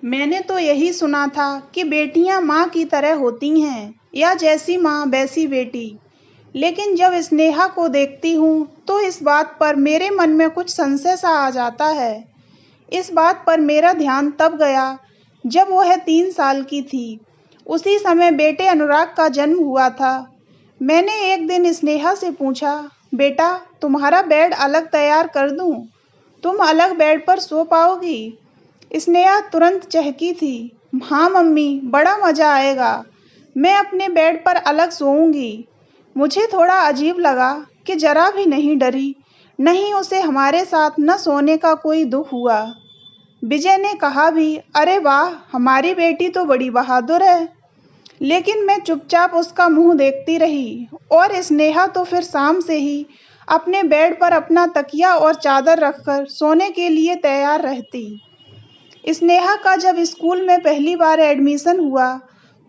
मैंने तो यही सुना था कि बेटियां माँ की तरह होती हैं या जैसी माँ वैसी बेटी। लेकिन जब स्नेहा को देखती हूँ तो इस बात पर मेरे मन में कुछ संशय सा आ जाता है। इस बात पर मेरा ध्यान तब गया जब वह 3 साल की थी। उसी समय बेटे अनुराग का जन्म हुआ था। मैंने एक दिन स्नेहा से पूछा, बेटा तुम्हारा बेड अलग तैयार कर दूं? तुम अलग बेड पर सो पाओगी? स्नेहा तुरंत चहकी थी। हाँ मम्मी, बड़ा मजा आएगा। मैं अपने बेड पर अलग सोऊंगी। मुझे थोड़ा अजीब लगा कि जरा भी नहीं डरी। नहीं उसे हमारे साथ न सोने का कोई दुख हुआ। विजय ने कहा भी, अरे वाह, हमारी बेटी तो बड़ी बहादुर है। लेकिन मैं चुपचाप उसका मुंह देखती रही और स्नेहा तो फिर शाम से ही अपने बेड पर अपना तकिया और चादर रखकर सोने के लिए तैयार रहती। स्नेहा का जब स्कूल में पहली बार एडमिशन हुआ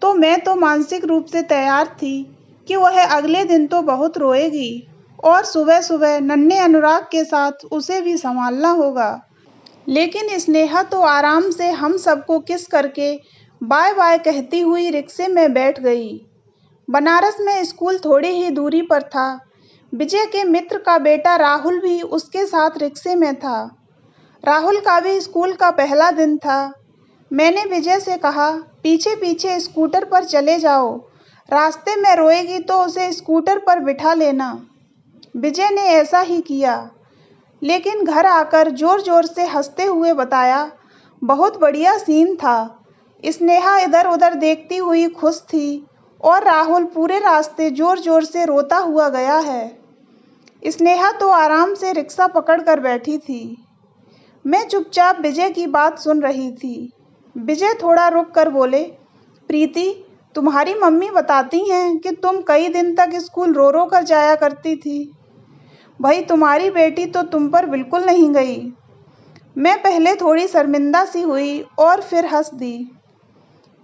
तो मैं तो मानसिक रूप से तैयार थी कि वह अगले दिन तो बहुत रोएगी और सुबह सुबह नन्हे अनुराग के साथ उसे भी संभालना होगा। लेकिन स्नेहा तो आराम से हम सबको किस करके बाय बाय कहती हुई रिक्शे में बैठ गई। बनारस में स्कूल थोड़ी ही दूरी पर था। विजय के मित्र का बेटा राहुल भी उसके साथ रिक्शे में था। राहुल का भी स्कूल का पहला दिन था। मैंने विजय से कहा, पीछे पीछे स्कूटर पर चले जाओ। रास्ते में रोएगी तो उसे स्कूटर पर बिठा लेना। विजय ने ऐसा ही किया। लेकिन घर आकर जोर जोर से हंसते हुए बताया, बहुत बढ़िया सीन था। स्नेहा इधर उधर देखती हुई खुश थी और राहुल पूरे रास्ते जोर जोर से रोता हुआ गया है। स्नेहा तो आराम से रिक्शा पकड़कर बैठी थी। मैं चुपचाप विजय की बात सुन रही थी। विजय थोड़ा रुक कर बोले, प्रीति, तुम्हारी मम्मी बताती हैं कि तुम कई दिन तक स्कूल रो रो कर जाया करती थी। भाई तुम्हारी बेटी तो तुम पर बिल्कुल नहीं गई। मैं पहले थोड़ी शर्मिंदा सी हुई और फिर हंस दी।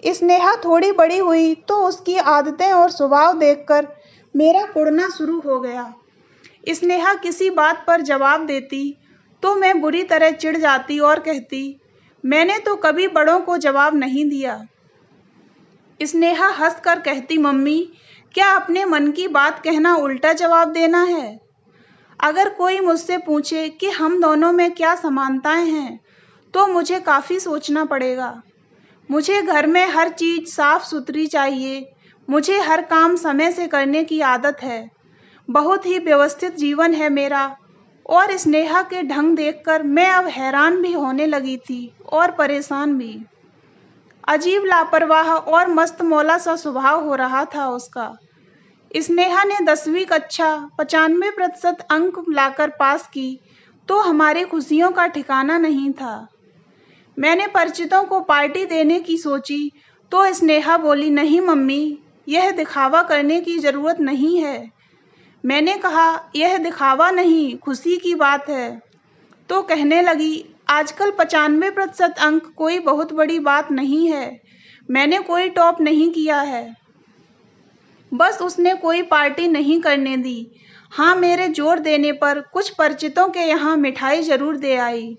स्नेहा थोड़ी बड़ी हुई तो उसकी आदतें और स्वभाव देखकर मेरा कुढ़ना शुरू हो गया। स्नेहा किसी बात पर जवाब देती तो मैं बुरी तरह चिढ़ जाती और कहती, मैंने तो कभी बड़ों को जवाब नहीं दिया। स्नेहा हंसकर कहती, मम्मी, क्या अपने मन की बात कहना उल्टा जवाब देना है? अगर कोई मुझसे पूछे कि हम दोनों में क्या समानताएं हैं तो मुझे काफ़ी सोचना पड़ेगा। मुझे घर में हर चीज़ साफ सुथरी चाहिए। मुझे हर काम समय से करने की आदत है। बहुत ही व्यवस्थित जीवन है मेरा। और स्नेहा के ढंग देखकर मैं अब हैरान भी होने लगी थी और परेशान भी। अजीब लापरवाह और मस्त मौला सा स्वभाव हो रहा था उसका। स्नेहा ने 10वीं कक्षा 95% अंक लाकर पास की तो हमारी खुशियों का ठिकाना नहीं था। मैंने परिचितों को पार्टी देने की सोची तो स्नेहा बोली, नहीं मम्मी, यह दिखावा करने की ज़रूरत नहीं है। मैंने कहा, यह दिखावा नहीं, खुशी की बात है। तो कहने लगी, आजकल 95% अंक कोई बहुत बड़ी बात नहीं है। मैंने कोई टॉप नहीं किया है। बस उसने कोई पार्टी नहीं करने दी। हाँ, मेरे जोर देने पर कुछ परिचितों के यहाँ मिठाई जरूर दे आई।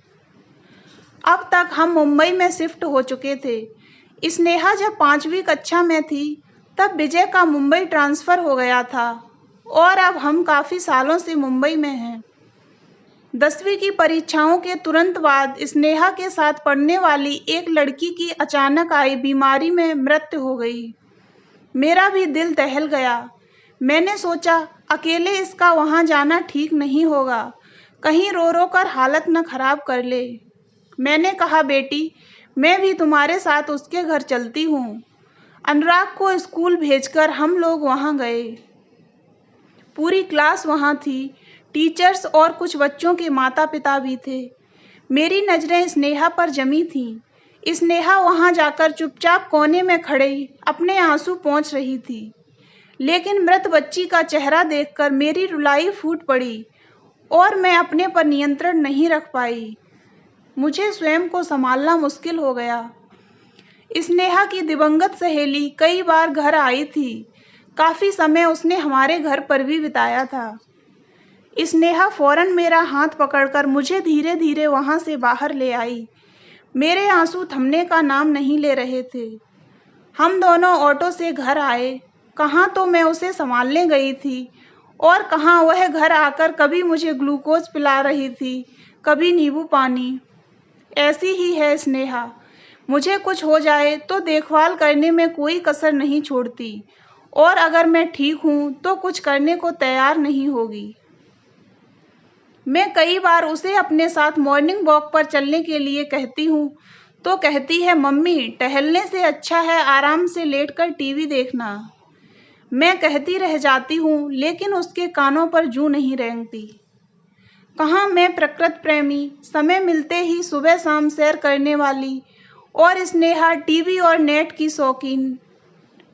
अब तक हम मुंबई में शिफ्ट हो चुके थे। स्नेहा जब 5वीं कक्षा में थी तब विजय का मुंबई ट्रांसफ़र हो गया था और अब हम काफ़ी सालों से मुंबई में हैं। 10वीं की परीक्षाओं के तुरंत बाद स्नेहा के साथ पढ़ने वाली एक लड़की की अचानक आई बीमारी में मृत्यु हो गई। मेरा भी दिल दहल गया। मैंने सोचा, अकेले इसका वहाँ जाना ठीक नहीं होगा, कहीं रो रो कर हालत न खराब कर ले। मैंने कहा, बेटी, मैं भी तुम्हारे साथ उसके घर चलती हूँ। अनुराग को स्कूल भेजकर हम लोग वहाँ गए। पूरी क्लास वहाँ थी, टीचर्स और कुछ बच्चों के माता पिता भी थे। मेरी नज़रें स्नेहा पर जमी थीं। स्नेहा वहाँ जाकर चुपचाप कोने में खड़ी अपने आंसू पोंछ रही थी। लेकिन मृत बच्ची का चेहरा देखकर मेरी रुलाई फूट पड़ी और मैं अपने पर नियंत्रण नहीं रख पाई। मुझे स्वयं को संभालना मुश्किल हो गया। स्नेहा की दिवंगत सहेली कई बार घर आई थी। काफ़ी समय उसने हमारे घर पर भी बिताया था। स्नेहा फौरन मेरा हाथ पकड़कर मुझे धीरे धीरे वहाँ से बाहर ले आई। मेरे आंसू थमने का नाम नहीं ले रहे थे। हम दोनों ऑटो से घर आए। कहाँ तो मैं उसे संभालने गई थी और कहाँ वह घर आकर कभी मुझे ग्लूकोज पिला रही थी, कभी नींबू पानी। ऐसी ही है स्नेहा। मुझे कुछ हो जाए तो देखभाल करने में कोई कसर नहीं छोड़ती और अगर मैं ठीक हूँ तो कुछ करने को तैयार नहीं होगी। मैं कई बार उसे अपने साथ मॉर्निंग वॉक पर चलने के लिए कहती हूँ तो कहती है, मम्मी टहलने से अच्छा है आराम से लेटकर टीवी देखना। मैं कहती रह जाती हूँ लेकिन उसके कानों पर जूं नहीं रेंगती। कहाँ मैं प्रकृति प्रेमी, समय मिलते ही सुबह शाम सैर करने वाली, और स्नेहा टीवी और नेट की शौकीन।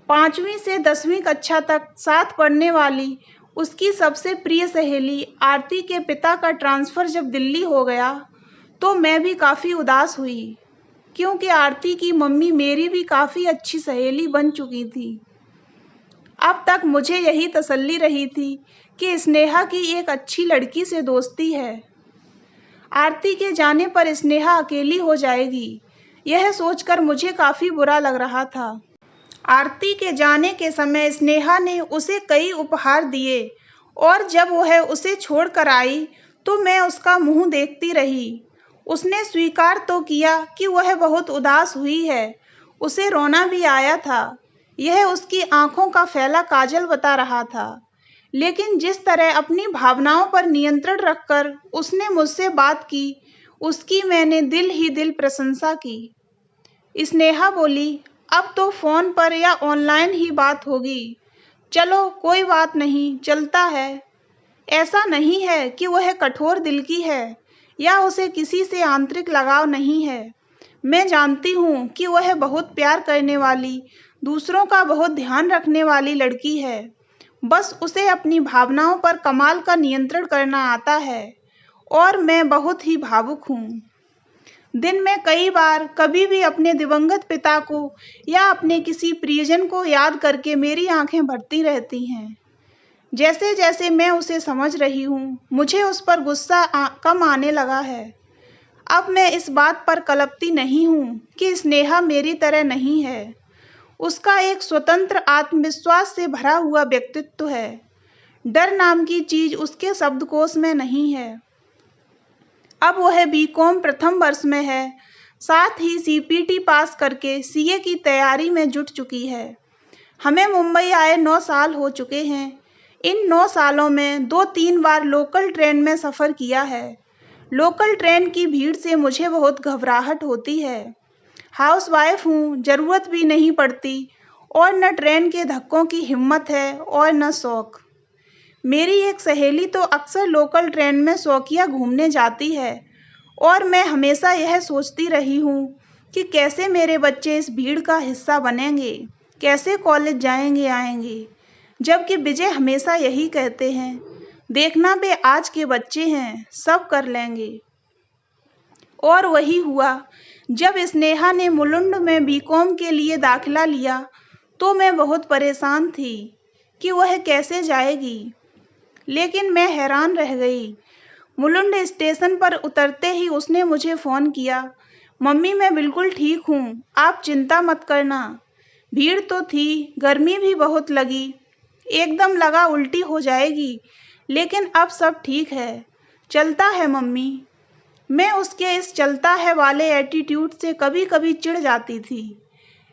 5वीं से 10वीं कक्षा तक साथ पढ़ने वाली उसकी सबसे प्रिय सहेली आरती के पिता का ट्रांसफ़र जब दिल्ली हो गया तो मैं भी काफ़ी उदास हुई, क्योंकि आरती की मम्मी मेरी भी काफ़ी अच्छी सहेली बन चुकी थी। अब तक मुझे यही तसल्ली रही थी कि स्नेहा की एक अच्छी लड़की से दोस्ती है। आरती के जाने पर स्नेहा अकेली हो जाएगी, यह सोचकर मुझे काफ़ी बुरा लग रहा था। आरती के जाने के समय स्नेहा ने उसे कई उपहार दिए और जब वह उसे छोड़कर आई तो मैं उसका मुंह देखती रही। उसने स्वीकार तो किया कि वह बहुत उदास हुई है, उसे रोना भी आया था। यह उसकी आंखों का फैला काजल बता रहा था। लेकिन जिस तरह अपनी भावनाओं पर नियंत्रण रखकर उसने मुझसे बात की, उसकी मैंने दिल ही दिल प्रशंसा की। स्नेहा बोली, अब तो फ़ोन पर या ऑनलाइन ही बात होगी। चलो कोई बात नहीं, चलता है। ऐसा नहीं है कि वह कठोर दिल की है या उसे किसी से आंतरिक लगाव नहीं है। मैं जानती हूँ कि वह बहुत प्यार करने वाली, दूसरों का बहुत ध्यान रखने वाली लड़की है। बस उसे अपनी भावनाओं पर कमाल का नियंत्रण करना आता है और मैं बहुत ही भावुक हूँ। दिन में कई बार कभी भी अपने दिवंगत पिता को या अपने किसी प्रियजन को याद करके मेरी आंखें भरती रहती हैं। जैसे जैसे मैं उसे समझ रही हूँ, मुझे उस पर गुस्सा कम आने लगा है। अब मैं इस बात पर कलपती नहीं हूँ कि स्नेहा मेरी तरह नहीं है। उसका एक स्वतंत्र आत्मविश्वास से भरा हुआ व्यक्तित्व है। डर नाम की चीज उसके शब्दकोश में नहीं है। अब वह बीकॉम प्रथम वर्ष में है, साथ ही सीपीटी पास करके सीए की तैयारी में जुट चुकी है। हमें मुंबई आए 9 साल हो चुके हैं। इन 9 सालों में 2-3 बार लोकल ट्रेन में सफ़र किया है। लोकल ट्रेन की भीड़ से मुझे बहुत घबराहट होती है। हाउसवाइफ हूँ, ज़रूरत भी नहीं पड़ती और न ट्रेन के धक्कों की हिम्मत है और न शौक। मेरी एक सहेली तो अक्सर लोकल ट्रेन में शौकिया घूमने जाती है और मैं हमेशा यह सोचती रही हूँ कि कैसे मेरे बच्चे इस भीड़ का हिस्सा बनेंगे, कैसे कॉलेज जाएंगे आएंगे। जबकि विजय हमेशा यही कहते हैं, देखना बे आज के बच्चे हैं, सब कर लेंगे। और वही हुआ। जब स्नेहा ने मुलुंड में बीकॉम के लिए दाखिला लिया तो मैं बहुत परेशान थी कि वह कैसे जाएगी, लेकिन मैं हैरान रह गई। मुलुंड स्टेशन पर उतरते ही उसने मुझे फ़ोन किया, मम्मी मैं बिल्कुल ठीक हूँ, आप चिंता मत करना। भीड़ तो थी, गर्मी भी बहुत लगी, एकदम लगा उल्टी हो जाएगी, लेकिन अब सब ठीक है, चलता है मम्मी। मैं उसके इस चलता है वाले एटीट्यूड से कभी कभी चिढ़ जाती थी,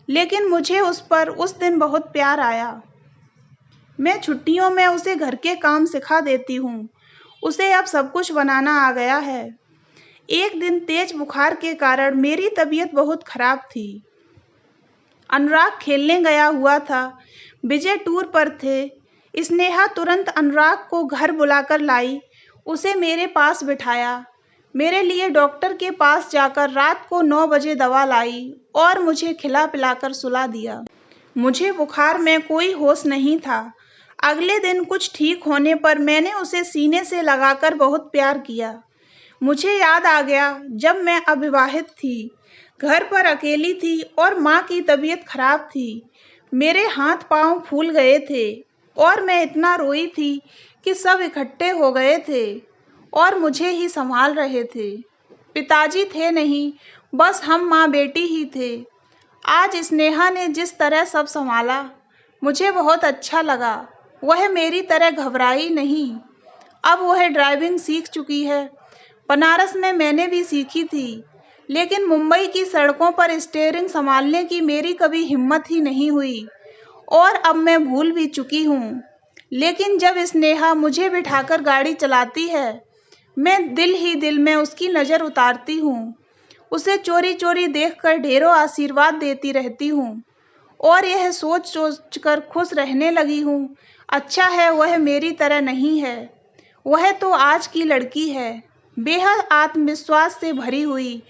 लेकिन मुझे उस पर उस दिन बहुत प्यार आया। मैं छुट्टियों में उसे घर के काम सिखा देती हूँ। उसे अब सब कुछ बनाना आ गया है। एक दिन तेज बुखार के कारण मेरी तबीयत बहुत खराब थी। अनुराग खेलने गया हुआ था, विजय टूर पर थे। स्नेहा तुरंत अनुराग को घर बुलाकर लाई, उसे मेरे पास बिठाया, मेरे लिए डॉक्टर के पास जाकर रात को 9 बजे दवा लाई और मुझे खिला पिलाकर सुला दिया। मुझे बुखार में कोई होश नहीं था। अगले दिन कुछ ठीक होने पर मैंने उसे सीने से लगाकर बहुत प्यार किया। मुझे याद आ गया जब मैं अविवाहित थी, घर पर अकेली थी और माँ की तबीयत खराब थी। मेरे हाथ पांव फूल गए थे और मैं इतना रोई थी कि सब इकट्ठे हो गए थे और मुझे ही संभाल रहे थे। पिताजी थे नहीं, बस हम माँ बेटी ही थे। आज स्नेहा ने जिस तरह सब संभाला, मुझे बहुत अच्छा लगा। वह मेरी तरह घबराई नहीं। अब वह ड्राइविंग सीख चुकी है। बनारस में मैंने भी सीखी थी, लेकिन मुंबई की सड़कों पर स्टीयरिंग संभालने की मेरी कभी हिम्मत ही नहीं हुई, और अब मैं भूल भी चुकी हूँ। लेकिन जब स्नेहा मुझे बिठाकर गाड़ी चलाती है, मैं दिल ही दिल में उसकी नज़र उतारती हूँ। उसे चोरी चोरी देखकर ढेरों आशीर्वाद देती रहती हूँ, और यह सोच सोच कर खुश रहने लगी हूँ। अच्छा है वह मेरी तरह नहीं है। वह तो आज की लड़की है, बेहद आत्मविश्वास से भरी हुई,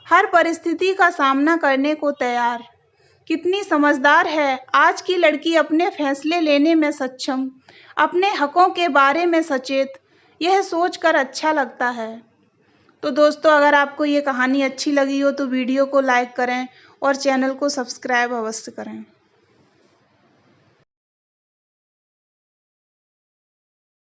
हर परिस्थिति का सामना करने को तैयार। कितनी समझदार है आज की लड़की, अपने फैसले लेने में सक्षम, अपने हकों के बारे में सचेत। यह सोचकर अच्छा लगता है। तो दोस्तों, अगर आपको ये कहानी अच्छी लगी हो तो वीडियो को लाइक करें और चैनल को सब्सक्राइब अवश्य करें।